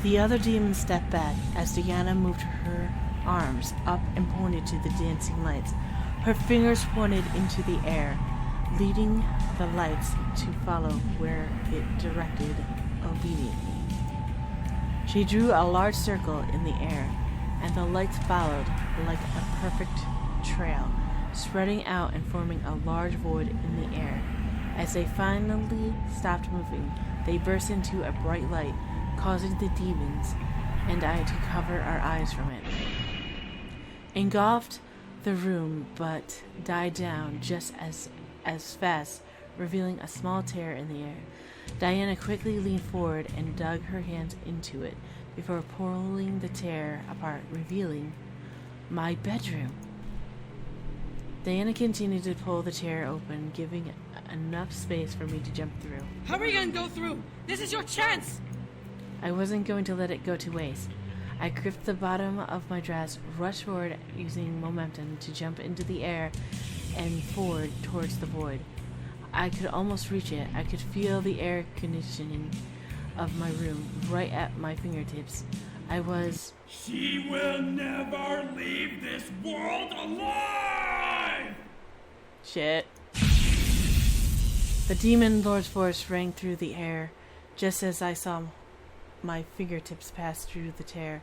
The other demons stepped back as Diana moved her arms up and pointed to the dancing lights. Her fingers pointed into the air, leading the lights to follow where it directed obediently. She drew a large circle in the air, and the lights followed like a perfect trail, spreading out and forming a large void in the air. As they finally stopped moving, they burst into a bright light, causing the demons and I to cover our eyes from it. Engulfed the room, but died down just as fast, revealing a small tear in the air. Diana quickly leaned forward and dug her hands into it before pulling the tear apart, revealing my bedroom. Diana continued to pull the tear open, giving enough space for me to jump through. Hurry and go through! This is your chance! I wasn't going to let it go to waste. I gripped the bottom of my dress, rushed forward using momentum to jump into the air and forward towards the void. I could almost reach it. I could feel the air conditioning of my room right at my fingertips. She will never leave this world alive! Shit. The demon lord's voice rang through the air, just as I saw my fingertips pass through the tear.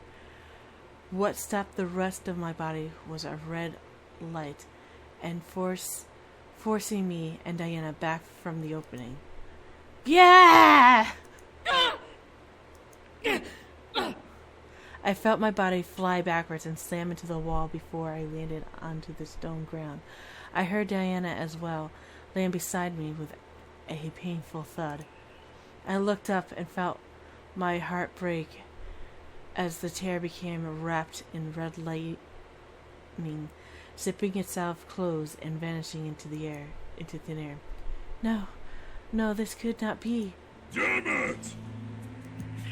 What stopped the rest of my body was a red light, and forcing me and Diana back from the opening. Yeah! I felt my body fly backwards and slam into the wall before I landed onto the stone ground. I heard Diana as well land beside me with a painful thud. I looked up and felt my heart break as the tear became wrapped in red lightning, zipping itself closed and vanishing into thin air. No, this could not be. Damn it!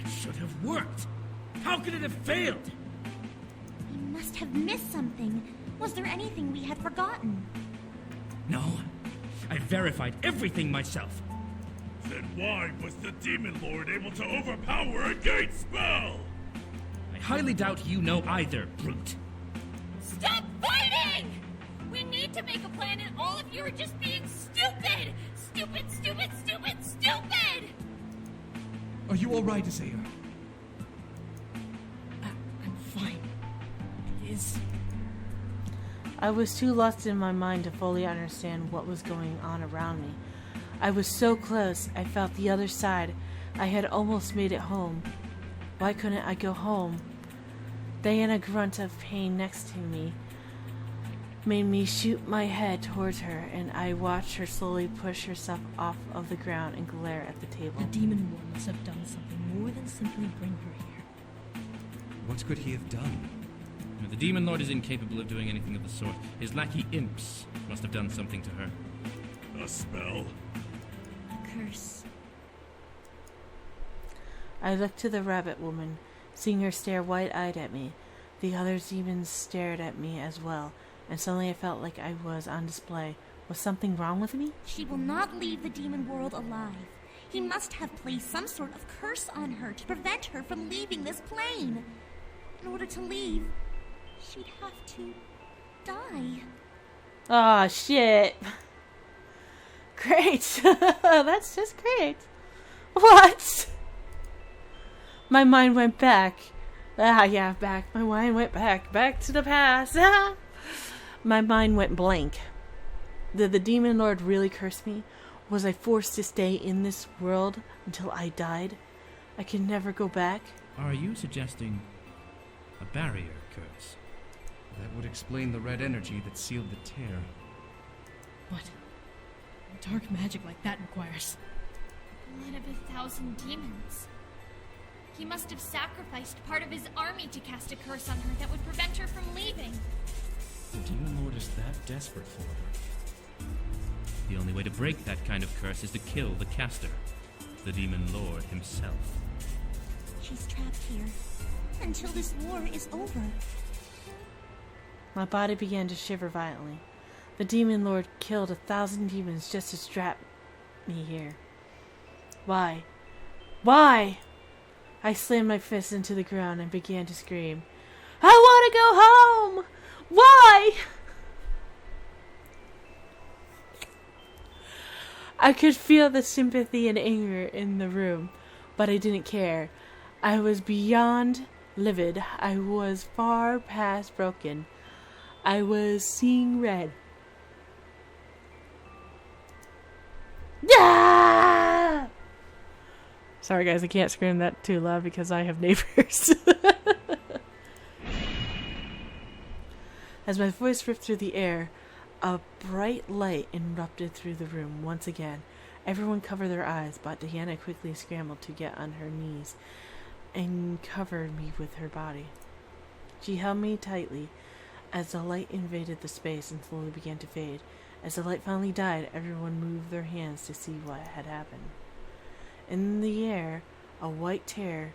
That should have worked! How could it have failed? We must have missed something. Was there anything we had forgotten? No. I verified everything myself. Then why was the Demon Lord able to overpower a gate spell? I highly doubt you know either, brute. Stop fighting! We need to make a plan and all of you are just being stupid! Stupid, stupid, stupid, stupid! Are you alright, Isaiah? I'm fine. It is... I was too lost in my mind to fully understand what was going on around me. I was so close. I felt the other side. I had almost made it home. Why couldn't I go home? Diana grunt of pain next to me made me shoot my head towards her, and I watched her slowly push herself off of the ground and glare at the table. The Demon Lord must have done something more than simply bring her here. What could he have done? No, the Demon Lord is incapable of doing anything of the sort. His lackey imps must have done something to her. A spell? A curse. I looked to the rabbit woman, seeing her stare wide-eyed at me. The other demons stared at me as well, and suddenly I felt like I was on display. Was something wrong with me? She will not leave the demon world alive. He must have placed some sort of curse on her to prevent her from leaving this plane. In order to leave, she'd have to die. Aw, shit. Great. That's just great. What? My mind went back. Back. My mind went back to the past. My mind went blank. Did the Demon Lord really curse me? Was I forced to stay in this world until I died? I can never go back? Are you suggesting a barrier curse? That would explain the red energy that sealed the tear. What dark magic like that requires? Blood of 1,000 demons. He must have sacrificed part of his army to cast a curse on her that would prevent her from leaving. The Demon Lord is that desperate for her. The only way to break that kind of curse is to kill the caster, the Demon Lord himself. She's trapped here until this war is over. My body began to shiver violently. The Demon Lord killed 1,000 demons just to trap me here. Why? Why? I slammed my fist into the ground and began to scream. I want to go home! Why? I could feel the sympathy and anger in the room, but I didn't care. I was beyond livid. I was far past broken. I was seeing red. Ah! Sorry guys, I can't scream that too loud because I have neighbors. As my voice ripped through the air, a bright light erupted through the room once again. Everyone covered their eyes, but Diana quickly scrambled to get on her knees and covered me with her body. She held me tightly as the light invaded the space and slowly began to fade. As the light finally died, everyone moved their hands to see what had happened. In the air, a white tear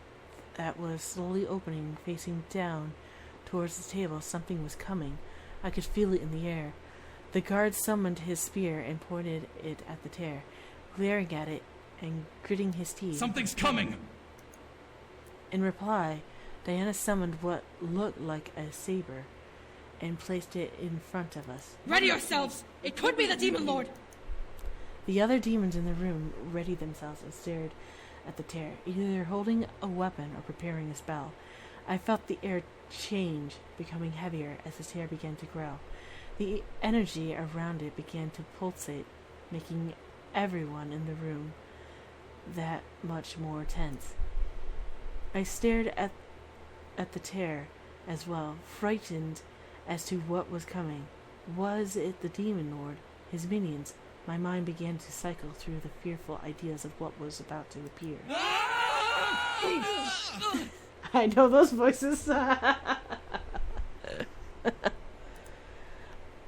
that was slowly opening, facing down towards the table. Something was coming. I could feel it in the air. The guard summoned his spear and pointed it at the tear, glaring at it and gritting his teeth. Something's coming! In reply, Diana summoned what looked like a saber and placed it in front of us. Ready yourselves! It could be the Demon Lord! The other demons in the room readied themselves and stared at the tear, either holding a weapon or preparing a spell. I felt the air change, becoming heavier as the tear began to grow. The energy around it began to pulsate, making everyone in the room that much more tense. I stared at the tear as well, frightened as to what was coming. Was it the Demon Lord? His minions? My mind began to cycle through the fearful ideas of what was about to appear. I know those voices.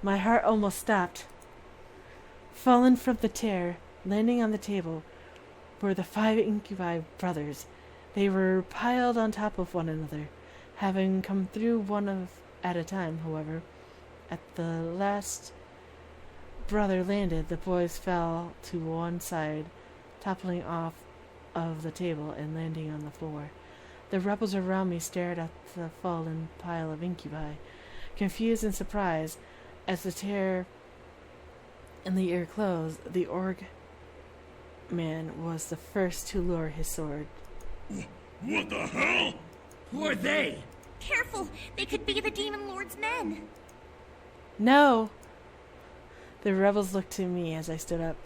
My heart almost stopped. Fallen from the tear, landing on the table, were the 5 incubi brothers. They were piled on top of one another, having come through one at a time, however. At the last brother landed, the boys fell to one side, toppling off of the table and landing on the floor. The rebels around me stared at the fallen pile of incubi, confused and surprised. As the tear in the air closed, the orc man was the first to lower his sword. What the hell? Who are they? Careful, they could be the Demon Lord's men. No! The rebels looked to me as I stood up,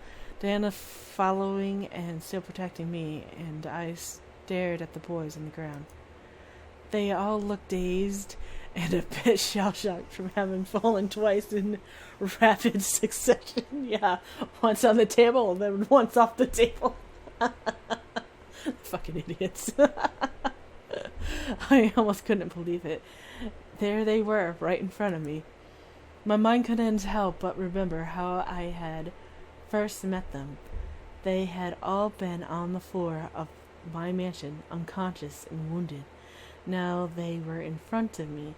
Diana following and still protecting me, and I stared at the boys on the ground. They all looked dazed and a bit shell-shocked from having fallen twice in rapid succession. Yeah, once on the table and then once off the table. Fucking idiots. I almost couldn't believe it. There they were, right in front of me. My mind couldn't help but remember how I had first met them. They had all been on the floor of my mansion, unconscious and wounded. Now they were in front of me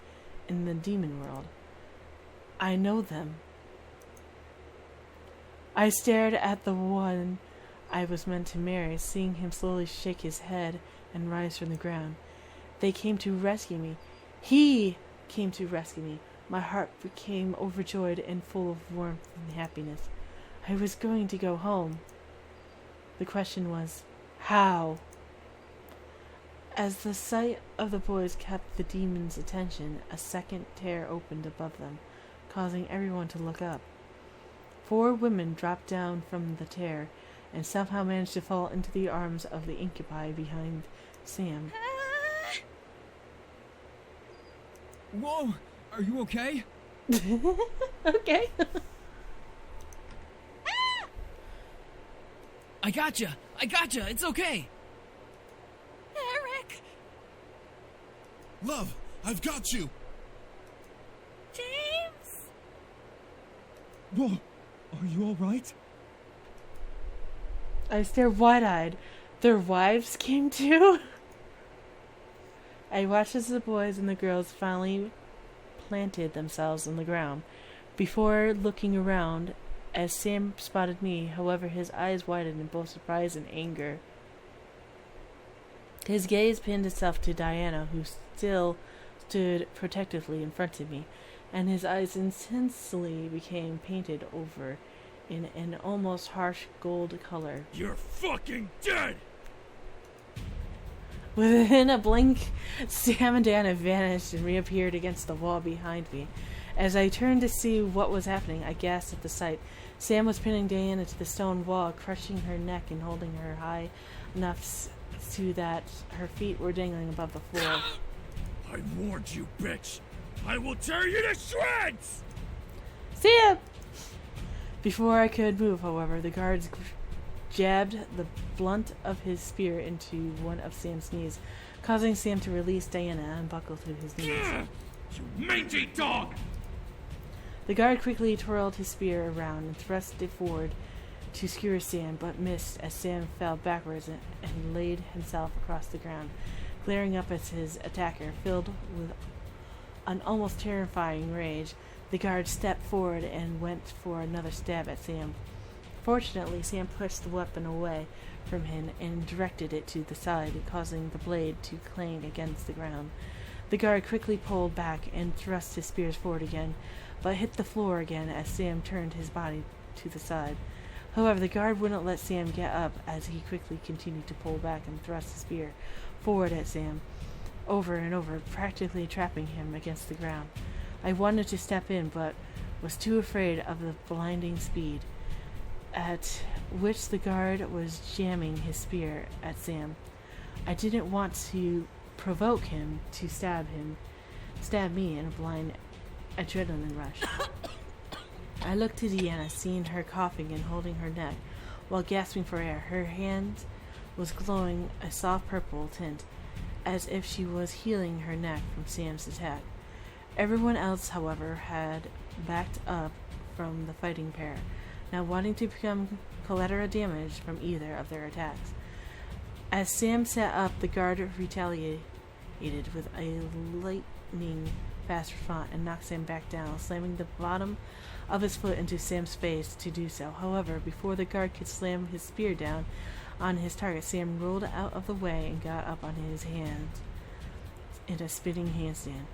in the demon world. I know them. I stared at the one I was meant to marry, seeing him slowly shake his head and rise from the ground. They came to rescue me. He came to rescue me. My heart became overjoyed and full of warmth and happiness. I was going to go home. The question was, how? As the sight of the boys kept the demon's attention, a second tear opened above them, causing everyone to look up. 4 women dropped down from the tear and somehow managed to fall into the arms of the incubi behind Sam. Whoa! Are you okay? Okay. I gotcha! It's okay! Eric! Love, I've got you! James! Whoa! Are you alright? I stared wide-eyed. Their wives came too? I watched as the boys and the girls finally planted themselves on the ground, before looking around as Sam spotted me. However, his eyes widened in both surprise and anger. His gaze pinned itself to Diana, who still stood protectively in front of me, and his eyes instantly became painted over in an almost harsh gold color. You're fucking dead! Within a blink, Sam and Diana vanished and reappeared against the wall behind me. As I turned to see what was happening, I gasped at the sight. Sam was pinning Diana to the stone wall, crushing her neck and holding her high enough so that her feet were dangling above the floor. I warned you, bitch! I will tear you to shreds! Sam! Before I could move, however, the guards jabbed the blunt of his spear into one of Sam's knees, causing Sam to release Diana and buckle to his knees. You mangy dog! The guard quickly twirled his spear around and thrust it forward to skewer Sam, but missed as Sam fell backwards and laid himself across the ground, glaring up at his attacker. Filled with an almost terrifying rage, the guard stepped forward and went for another stab at Sam. Fortunately, Sam pushed the weapon away from him and directed it to the side, causing the blade to clang against the ground. The guard quickly pulled back and thrust his spears forward again, but hit the floor again as Sam turned his body to the side. However, the guard wouldn't let Sam get up as he quickly continued to pull back and thrust his spear forward at Sam, over and over, practically trapping him against the ground. I wanted to step in, but was too afraid of the blinding speed at which the guard was jamming his spear at Sam. I didn't want to provoke him to stab me in a blind adrenaline rush. I looked to Deanna, seeing her coughing and holding her neck while gasping for air. Her hand was glowing a soft purple tint, as if she was healing her neck from Sam's attack. Everyone else, however, had backed up from the fighting pair, not wanting to become collateral damage from either of their attacks. As Sam sat up, the guard retaliated with a lightning fast response and knocked Sam back down, slamming the bottom of his foot into Sam's face to do so. However, before the guard could slam his spear down on his target, Sam rolled out of the way and got up on his hands in a spinning handstand.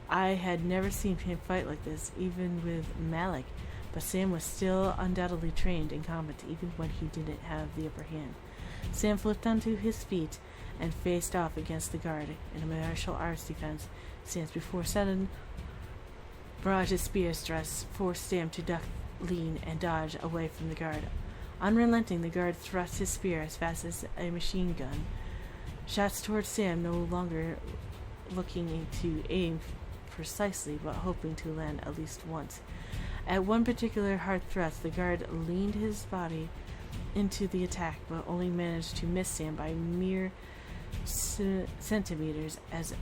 I had never seen him fight like this, even with Malik, but Sam was still undoubtedly trained in combat even when he didn't have the upper hand. Sam flipped onto his feet and faced off against the guard in a martial arts defense stance before sudden barrage spear thrusts forced Sam to duck, lean, and dodge away from the guard. Unrelenting, the guard thrust his spear as fast as a machine gun. Shots towards Sam, no longer looking to aim precisely, but hoping to land at least once. At one particular hard thrust, the guard leaned his body into the attack, but only managed to miss Sam by mere centimeters as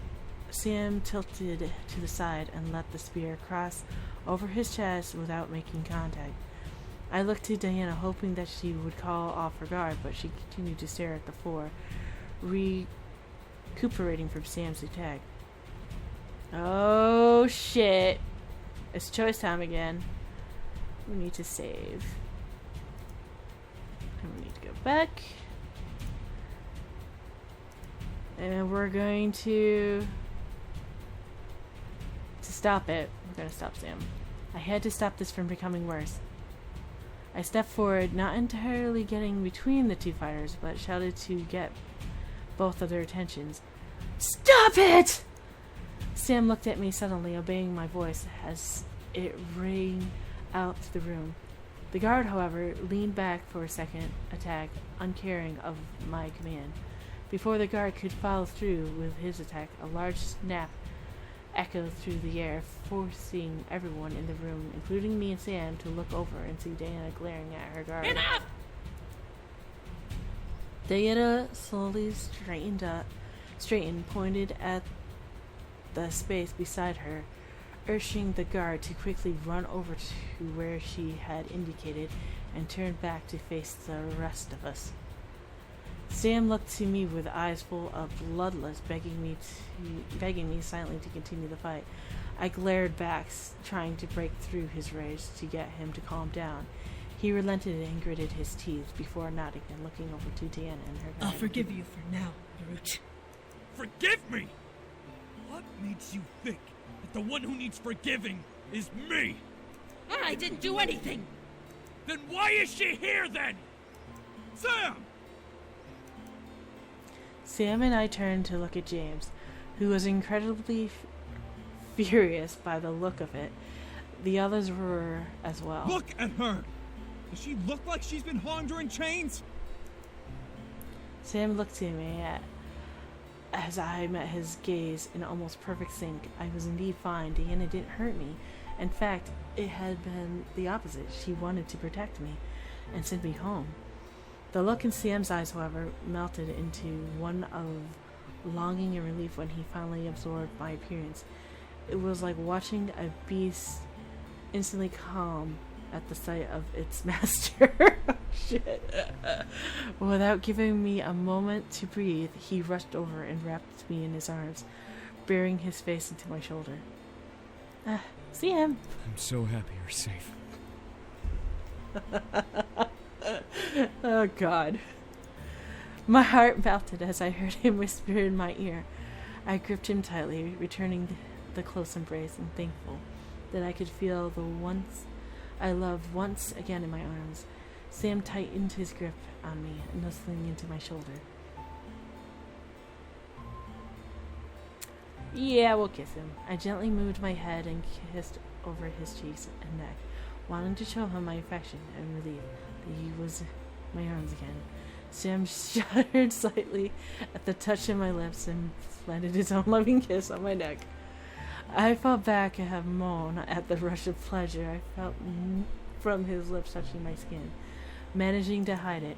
Sam tilted to the side and let the spear cross over his chest without making contact. I looked to Diana, hoping that she would call off her guard, but she continued to stare at the floor, recuperating from Sam's attack. Oh shit. It's choice time again. We need to save. And we need to go back. And we're going to stop it. We're going to stop Sam. I had to stop this from becoming worse. I stepped forward, not entirely getting between the two fighters, but shouted to get both of their attentions. Stop it! Sam looked at me suddenly, obeying my voice as it rang out the room. The guard, however, leaned back for a second attack, uncaring of my command. Before the guard could follow through with his attack, a large snap echoed through the air, forcing everyone in the room, including me and Sam, to look over and see Diana glaring at her guard. Enough! Diana slowly straightened, pointed at the space beside her, urging the guard to quickly run over to where she had indicated, and turned back to face the rest of us. Sam looked to me with eyes full of bloodlust, begging me silently to continue the fight. I glared back, trying to break through his rage to get him to calm down. He relented and gritted his teeth before nodding and looking over to Diana and her guard. I'll forgive you for now, Brute. forgive me? What makes you think that the one who needs forgiving is me? I didn't do anything! Then why is she here then? Sam! Sam and I turned to look at James, who was incredibly furious by the look of it. The others were as well. Look at her! Does she look like she's been hung during chains? Sam looked at me as I met his gaze in almost perfect sync. I was indeed fine. Deanna didn't hurt me. In fact, it had been the opposite. She wanted to protect me and send me home. The look in Sam's eyes, however, melted into one of longing and relief when he finally absorbed my appearance. It was like watching a beast instantly calm at the sight of its master. Shit. Without giving me a moment to breathe, he rushed over and wrapped me in his arms, burying his face into my shoulder. Sam! I'm so happy you're safe. Oh, God. My heart melted as I heard him whisper in my ear. I gripped him tightly, returning the close embrace, and thankful that I could feel the once I loved once again in my arms. Sam tightened his grip on me, nuzzling into my shoulder. Yeah, we'll kiss him. I gently moved my head and kissed over his cheeks and neck, wanting to show him my affection and relief that he was in my arms again. Sam shuddered slightly at the touch of my lips and planted his own loving kiss on my neck. I fell back and had moan at the rush of pleasure I felt from his lips touching my skin, managing to hide it.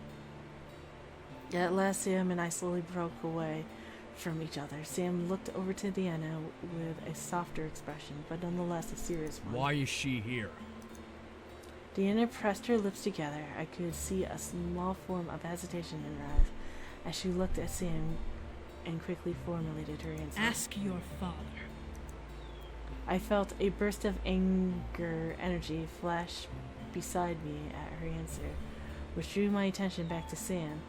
At last, Sam and I slowly broke away from each other. Sam looked over to Deanna with a softer expression, but nonetheless a serious one. Why is she here? Deanna pressed her lips together. I could see a small form of hesitation in her eyes as she looked at Sam and quickly formulated her answer. Ask your father. I felt a burst of anger energy flash beside me at her answer, which drew my attention back to Sam.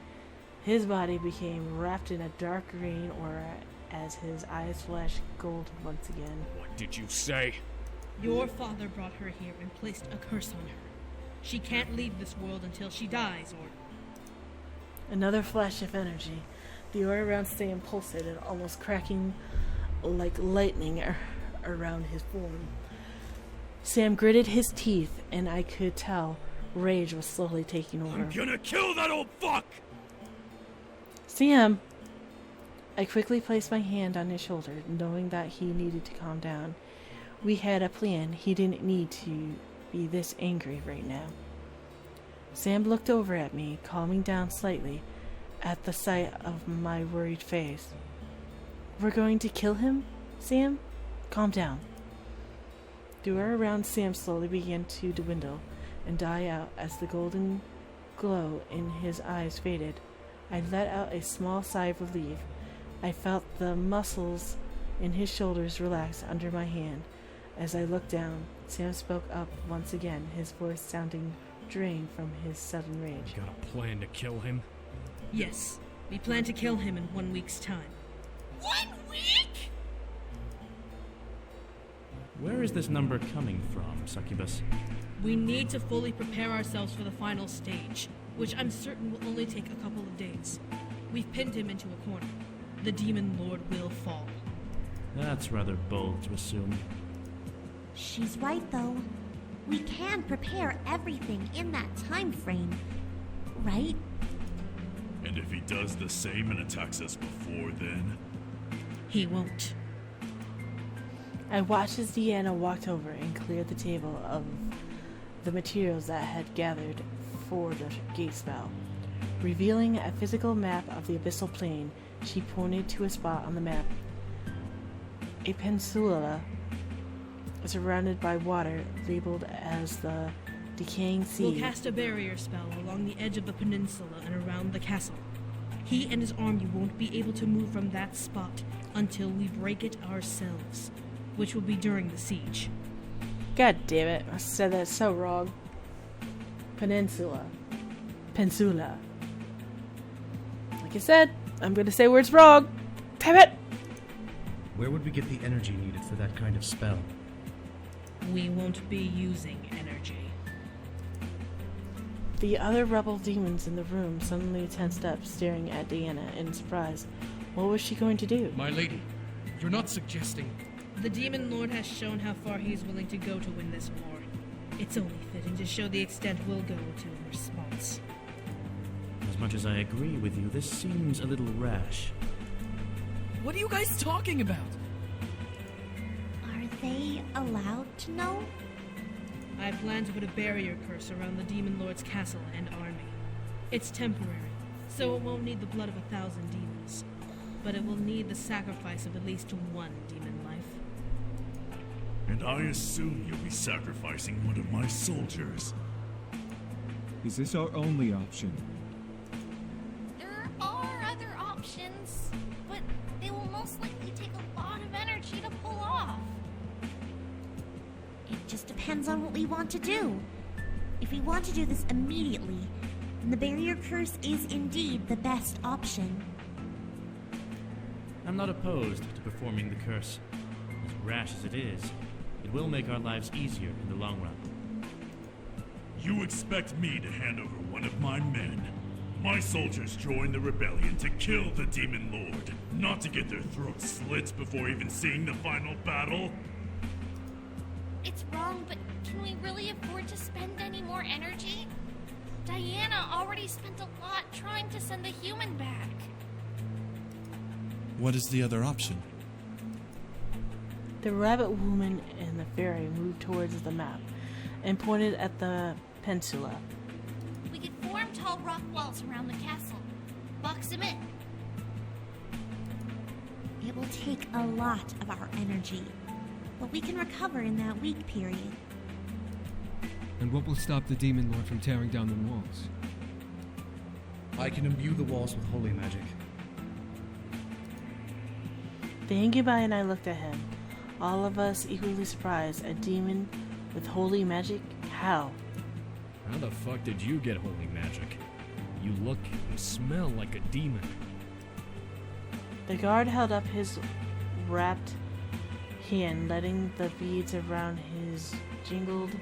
His body became wrapped in a dark green aura as his eyes flashed gold once again. What did you say? Your father brought her here and placed a curse on her. She can't leave this world until she dies, or... Another flash of energy. The aura around Sam pulsated, almost cracking like lightning around his form. Sam gritted his teeth, and I could tell rage was slowly taking over. I'm gonna kill that old fuck! Sam! I quickly placed my hand on his shoulder, knowing that he needed to calm down. We had a plan. He didn't need to be this angry right now. Sam looked over at me, calming down slightly at the sight of my worried face. We're going to kill him, Sam? Calm down. The aura around Sam slowly began to dwindle and die out as the golden glow in his eyes faded. I let out a small sigh of relief. I felt the muscles in his shoulders relax under my hand. As I looked down, Sam spoke up once again, his voice sounding drained from his sudden rage. Got a plan to kill him? Yes, we plan to kill him in 1 week's time. 1 week? Where is this number coming from, Succubus? We need to fully prepare ourselves for the final stage, which I'm certain will only take a couple of days. We've pinned him into a corner. The Demon Lord will fall. That's rather bold to assume. She's right, though. We can prepare everything in that time frame, right? And if he does the same and attacks us before then? He won't. I watched as Deanna walked over and cleared the table of the materials that had gathered for the gate spell. Revealing a physical map of the abyssal plane, she pointed to a spot on the map. A peninsula surrounded by water, labeled as the Decaying Sea. We'll cast a barrier spell along the edge of the peninsula and around the castle. He and his army won't be able to move from that spot until we break it ourselves, which will be during the siege. God damn it, I said that so wrong. Peninsula. Like I said, I'm gonna say words wrong. Damn it! Where would we get the energy needed for that kind of spell? We won't be using energy. The other rebel demons in the room suddenly tensed up, staring at Diana in surprise. What was she going to do? My lady, you're not suggesting... The Demon Lord has shown how far he is willing to go to win this war. It's only fitting to show the extent we'll go to in response. As much as I agree with you, this seems a little rash. What are you guys talking about? Are they allowed to know? I plan to put a barrier curse around the Demon Lord's castle and army. It's temporary, so it won't need the blood of 1,000 demons. But it will need the sacrifice of at least one demon life. And I assume you'll be sacrificing one of my soldiers. Is this our only option? There are other options, but they will most likely take a lot of energy to pull off. It just depends on what we want to do. If we want to do this immediately, then the barrier curse is indeed the best option. I'm not opposed to performing the curse. As rash as it is, it will make our lives easier in the long run. You expect me to hand over one of my men? My soldiers joined the rebellion to kill the Demon Lord, not to get their throats slit before even seeing the final battle? It's wrong, but can we really afford to spend any more energy? Diana already spent a lot trying to send the human back. What is the other option? The rabbit woman and the fairy moved towards the map and pointed at the peninsula. We could form tall rock walls around the castle. Box them in. It will take a lot of our energy, but we can recover in that week period. And what will stop the Demon Lord from tearing down the walls? I can imbue the walls with holy magic. The Incubi and I looked at him, all of us equally surprised. A demon with holy magic? How? How the fuck did you get holy magic? You look and smell like a demon. The guard held up his wrapped hand, letting the beads around his jingled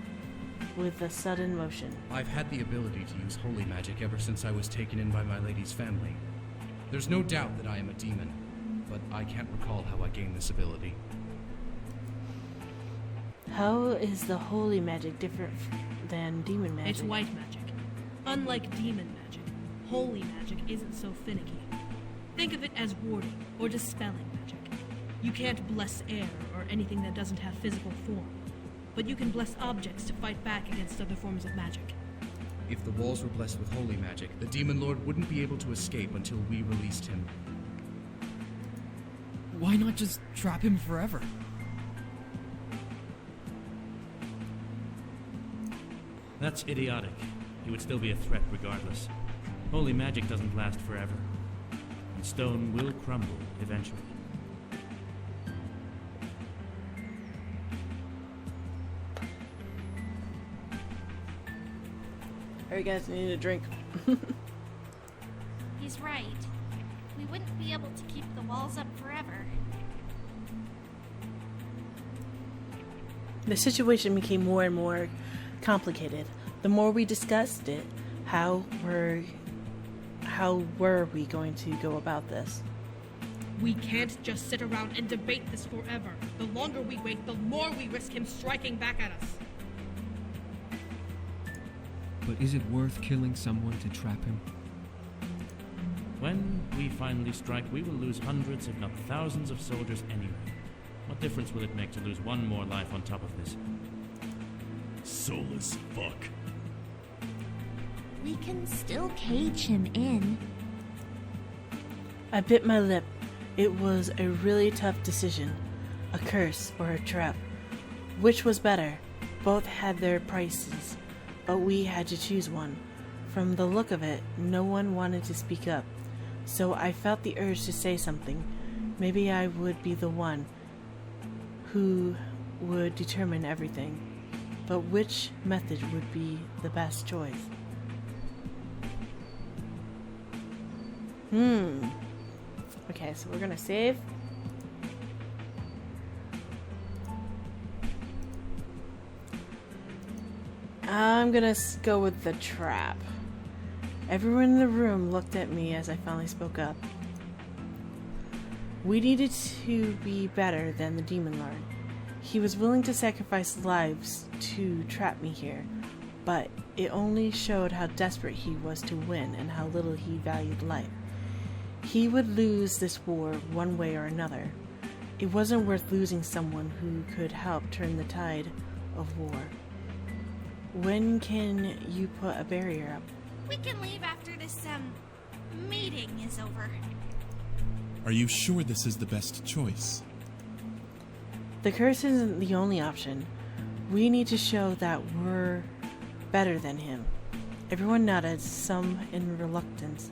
with a sudden motion. I've had the ability to use holy magic ever since I was taken in by my lady's family. There's no doubt that I am a demon, but I can't recall how I gained this ability. How is the holy magic different than demon magic? It's white magic. Unlike demon magic, holy magic isn't so finicky. Think of it as warding or dispelling magic. You can't bless air or anything that doesn't have physical form, but you can bless objects to fight back against other forms of magic. If the walls were blessed with holy magic, the Demon Lord wouldn't be able to escape until we released him. Why not just trap him forever? That's idiotic. He would still be a threat regardless. Holy magic doesn't last forever. And stone will crumble eventually. Alright guys, I need a drink. He's right. We wouldn't be able to keep the walls up forever. The situation became more and more complicated. The more we discussed it, how were we going to go about this? We can't just sit around and debate this forever. The longer we wait, the more we risk him striking back at us. But is it worth killing someone to trap him? When we finally strike, we will lose hundreds, if not thousands, of soldiers anyway. What difference will it make to lose one more life on top of this? Soulless fuck. We can still cage him in. I bit my lip. It was a really tough decision. A curse or a trap. Which was better? Both had their prices, but we had to choose one. From the look of it, no one wanted to speak up, so I felt the urge to say something. Maybe I would be the one who would determine everything, but which method would be the best choice? Okay, so we're gonna save. I'm gonna go with the trap. Everyone in the room looked at me as I finally spoke up. We needed to be better than the Demon Lord. He was willing to sacrifice lives to trap me here, but it only showed how desperate he was to win and how little he valued life. He would lose this war one way or another. It wasn't worth losing someone who could help turn the tide of war. When can you put a barrier up? We can leave after this, meeting is over. Are you sure this is the best choice? The curse isn't the only option. We need to show that we're better than him. Everyone nodded, some in reluctance,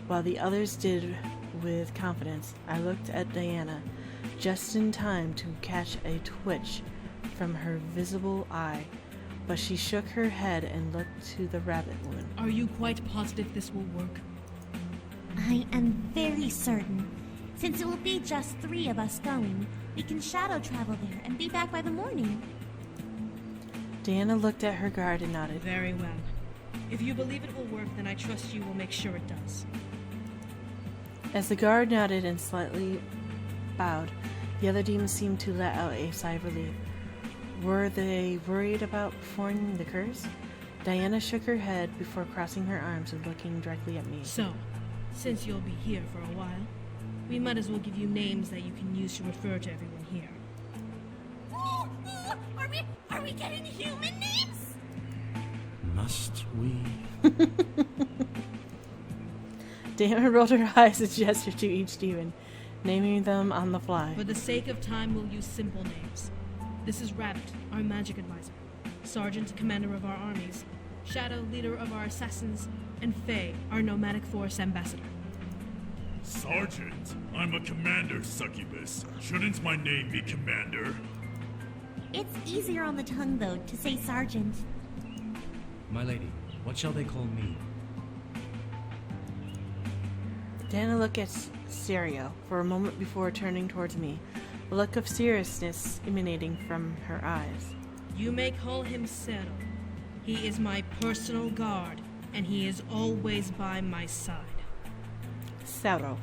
while the others did with confidence. I looked at Diana, just in time to catch a twitch from her visible eye, but she shook her head and looked to the rabbit woman. Are you quite positive this will work? I am very certain. Since it will be just 3 of us going, we can shadow travel there and be back by the morning. Diana looked at her guard and nodded. Very well. If you believe it will work, then I trust you will make sure it does. As the guard nodded and slightly bowed, the other demons seemed to let out a sigh of relief. Were they worried about performing the curse? Diana shook her head before crossing her arms and looking directly at me. So, since you'll be here for a while, we might as well give you names that you can use to refer to everyone here. Are we getting human names? Must we? Diana rolled her eyes and gestured to each demon, naming them on the fly. For the sake of time, we'll use simple names. This is Rabbit, our magic advisor, Sergeant, commander of our armies, Shadow, leader of our assassins, and Faye, our nomadic force ambassador. Sergeant, I'm a commander, succubus. Shouldn't my name be Commander? It's easier on the tongue, though, to say Sergeant. My lady, what shall they call me? Diana looked at Serio for a moment before turning towards me, a look of seriousness emanating from her eyes. You may call him Cero. He is my personal guard, and he is always by my side. Cero.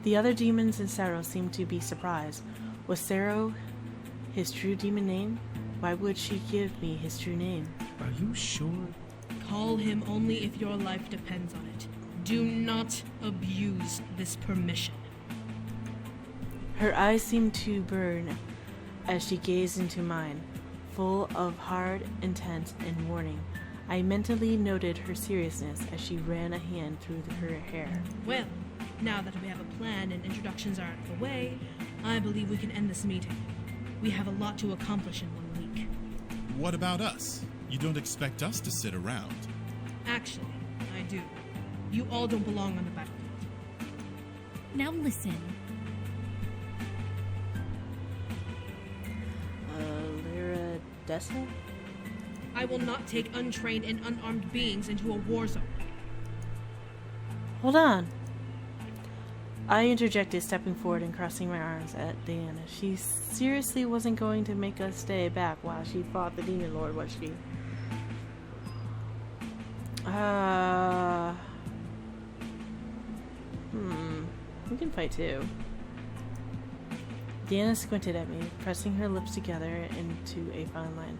The other demons in Cero seemed to be surprised. Was Cero his true demon name? Why would she give me his true name? Are you sure? Call him only if your life depends on it. Do not abuse this permission. Her eyes seemed to burn as she gazed into mine, full of hard intent and warning. I mentally noted her seriousness as she ran a hand through her hair. Well, now that we have a plan and introductions are out of the way, I believe we can end this meeting. We have a lot to accomplish in 1 week. What about us? You don't expect us to sit around. Actually, I do. You all don't belong on the battlefield. Now listen. Lyra Dessa? I will not take untrained and unarmed beings into a war zone. Hold on. I interjected, stepping forward and crossing my arms at Diana. She seriously wasn't going to make us stay back while she fought the Demon Lord, was she? We can fight too. Diana squinted at me, pressing her lips together into a fine line.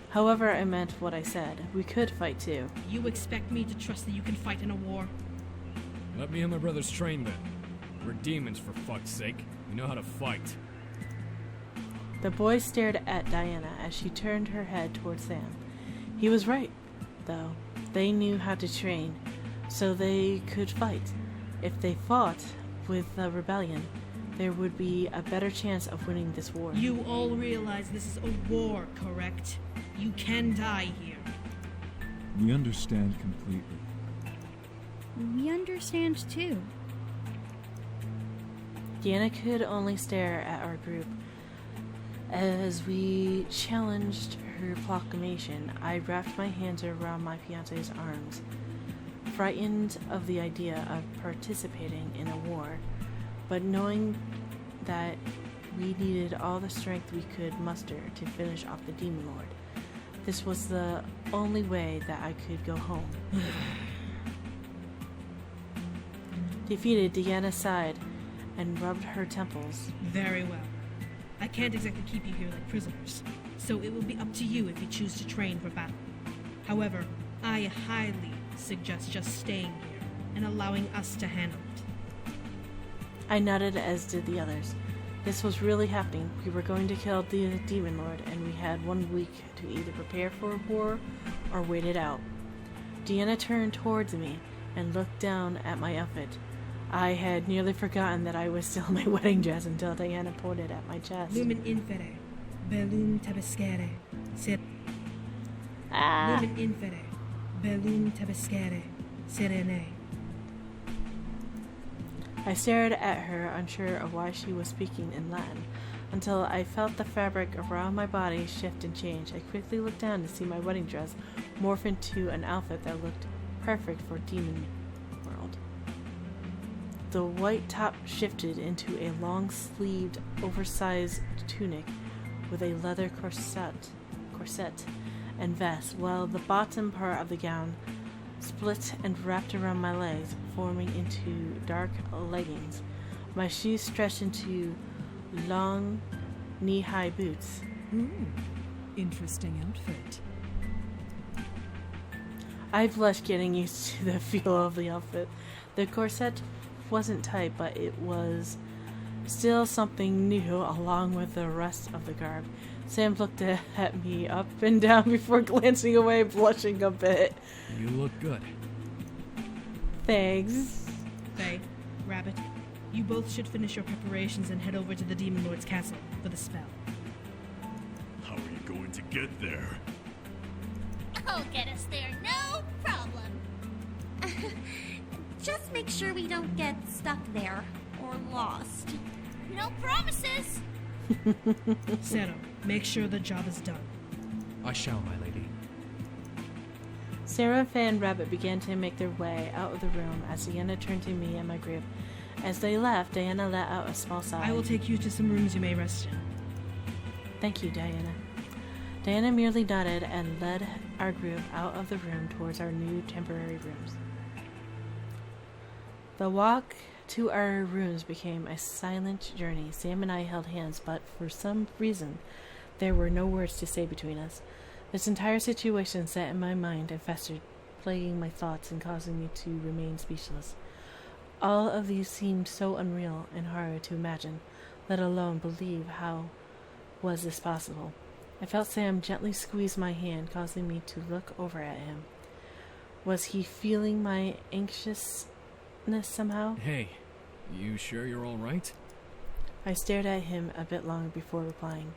However, I meant what I said. We could fight too. You expect me to trust that you can fight in a war? Let me and my brothers train then. We're demons, for fuck's sake. We know how to fight. The boys stared at Diana as she turned her head towards Sam. He was right, though. They knew how to train, so they could fight. If they fought with the rebellion, there would be a better chance of winning this war. You all realize this is a war, correct? You can die here. We understand completely. We understand too. Diana could only stare at our group. As we challenged her proclamation, I wrapped my hands around my fiancé's arms, frightened of the idea of participating in a war, but knowing that we needed all the strength we could muster to finish off the Demon Lord. This was the only way that I could go home. Defeated, Deanna sighed and rubbed her temples. Very well. I can't exactly keep you here like prisoners, so it will be up to you if you choose to train for battle. However, I highly suggest just staying here and allowing us to handle it. I nodded, as did the others. This was really happening. We were going to kill the Demon Lord, and we had 1 week to either prepare for war or wait it out. Deanna turned towards me and looked down at my outfit. I had nearly forgotten that I was still in my wedding dress until Diana pointed at my chest. Lumen infere, bellum tabescere, ser... Lumen infere, bellum tabescere, serene. I stared at her, unsure of why she was speaking in Latin, until I felt the fabric around my body shift and change. I quickly looked down to see my wedding dress morph into an outfit that looked perfect for Demon World. The white top shifted into a long-sleeved, oversized tunic with a leather corset and vest, while the bottom part of the gown split and wrapped around my legs, forming into dark leggings. My shoes stretched into long, knee-high boots. Interesting outfit. I blushed, getting used to the feel of the outfit. The corset wasn't tight, but it was still something new along with the rest of the garb. Sam looked at me up and down before glancing away, blushing a bit. You look good. Thanks. Faye, Rabbit, you both should finish your preparations and head over to the Demon Lord's castle for the spell. How are you going to get there? I'll get us there, no problem. Just make sure we don't get stuck there or lost. No promises. Zero, make sure the job is done. I shall, my lady. Sarah, Faye, and Rabbit began to make their way out of the room as Diana turned to me and my group. As they left, Diana let out a small sigh. I will take you to some rooms you may rest in. Thank you, Diana. Diana merely nodded and led our group out of the room towards our new temporary rooms. The walk to our rooms became a silent journey. Sam and I held hands, but for some reason, there were no words to say between us. This entire situation sat in my mind and festered, plaguing my thoughts and causing me to remain speechless. All of these seemed so unreal and hard to imagine, let alone believe. How was this possible? I felt Sam gently squeeze my hand, causing me to look over at him. Was he feeling my anxiousness somehow? Hey, you sure you're all right? I stared at him a bit long before replying.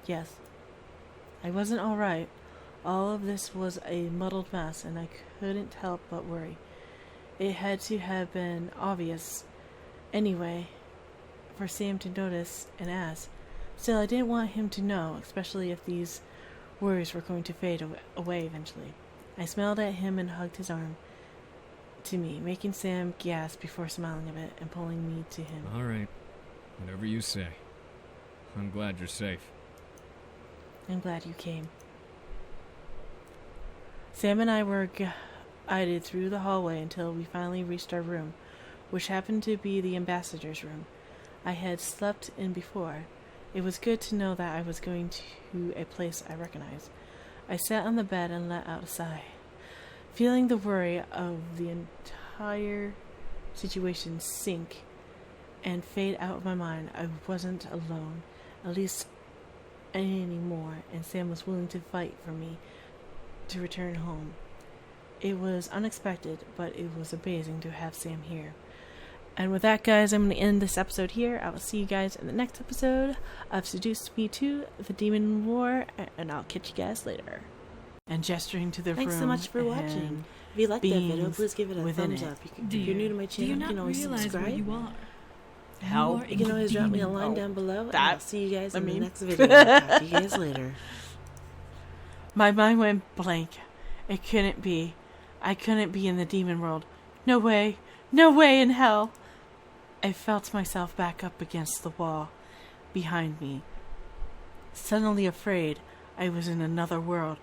Yes. I wasn't all right. All of this was a muddled mess, and I couldn't help but worry. It had to have been obvious anyway for Sam to notice and ask. Still, I didn't want him to know, especially if these worries were going to fade away eventually. I smiled at him and hugged his arm to me, making Sam gasp before smiling a bit and pulling me to him. All right. Whatever you say. I'm glad you're safe. I'm glad you came. Sam and I were guided through the hallway until we finally reached our room, which happened to be the ambassador's room. I had slept in before. It was good to know that I was going to a place I recognized. I sat on the bed and let out a sigh, feeling the worry of the entire situation sink and fade out of my mind. I wasn't alone, at least anymore, and Sam was willing to fight for me to return home. It was unexpected, but it was amazing to have Sam here. And with that, guys, I'm going to end this episode here. I will see you guys in the next episode of Seduce Me to the Demon War, and I'll catch you guys later. And gesturing to the Thanks room. so much for watching. If you liked that video, please give it a thumbs up. If you're new to my channel, you can always subscribe. Where you are? How? You can always drop me a line Oh, down below, and that- I'll see you guys I in mean- the next video. Talk to you guys later. My mind went blank. It couldn't be. I couldn't be in the demon world. No way. No way in hell. I felt myself back up against the wall behind me. Suddenly afraid I was in another world,